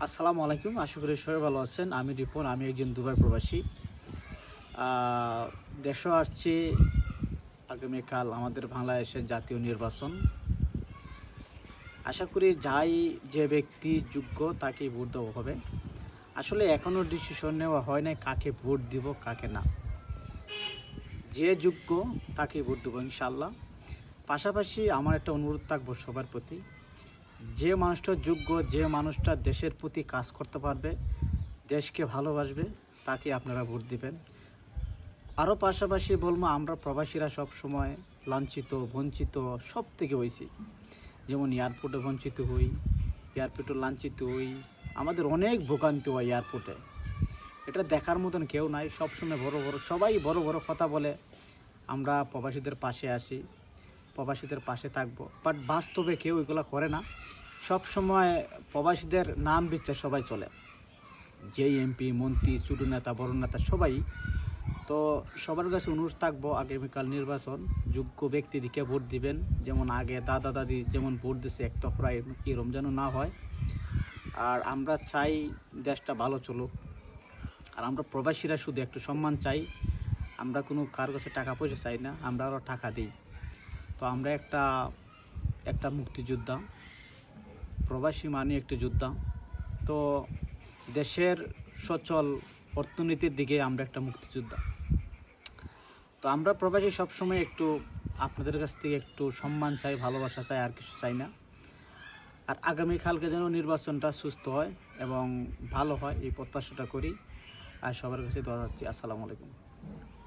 আসসালামু আলাইকুম। আশা করি সবাই ভালো আছেন। আমি রিপন, আমি একজন দুবাই প্রবাসী। দেশে আসছি আগামীকাল আমাদের বাংলাদেশের জাতীয় নির্বাচন। আশা করি যে ব্যক্তি যোগ্য তাকেই ভোট দেওয়া হবে। আসলে এখনও ডিসিশন নেওয়া হয় নাই কাকে ভোট দিব কাকে না। যে যোগ্য তাকেই ভোট দেবো ইনশাআল্লাহ। পাশাপাশি আমার একটা অনুরোধ থাকবো সবার প্রতি, যে মানুষটা যোগ্য, যে মানুষটা দেশের প্রতি কাজ করতে পারবে, দেশকে ভালোবাসবে, তাকে আপনারা ভোট দিবেন। আরও পাশাপাশি বলবো, আমরা প্রবাসীরা সব সময় লাঞ্ছিত বঞ্চিত সব থেকে হয়েছি। যেমন এয়ারপোর্টে বঞ্চিত হই, এয়ারপোর্টে লাঞ্ছিত হই, আমাদের অনেক ভোগান্তি হয় এয়ারপোর্টে। এটা দেখার মতন কেউ নাই। সবসময় সবাই বড় বড় কথা বলে আমরা প্রবাসীদের পাশে আসি, প্রবাসীদের পাশে থাকবো, বাট বাস্তবে কেউ এগুলো করে না। সব সময় প্রবাসীদের নাম দিচ্ছে সবাই চলে, যেই এমপি মন্ত্রী ছোটো নেতা বড় নেতা সবাই। তো সবার কাছে অনুরোধ থাকবো, আগামীকাল নির্বাচন, যোগ্য ব্যক্তিদিকে ভোট দিবেন। যেমন আগে দাদা দাদি যেমন ভোট দিছে একটা প্রায় এরম যেন না হয়। আর আমরা চাই দেশটা ভালো চলুক। আর আমরা প্রবাসীরা শুধু একটু সম্মান চাই। আমরা কোনো কার কাছে টাকা পয়সা চাই না, আমরা আরও টাকা দিই। তো আমরা একটা মুক্তিযোদ্ধা, প্রবাসী মানে একটি যোদ্ধা। তো দেশের সচল অর্থনীতির দিকে আমরা একটা মুক্তিযোদ্ধা। তো আমরা প্রবাসী সবসময় একটু আপনাদের কাছ থেকে একটু সম্মান চাই, ভালোবাসা চাই, আর কিছু চাই না। আর আগামীকালকে যেন নির্বাচনটা সুস্থ হয় এবং ভালো হয় এই প্রত্যাশাটা করি। আর সবার কাছে দোয়া যাচ্ছি। আসসালামু আলাইকুম।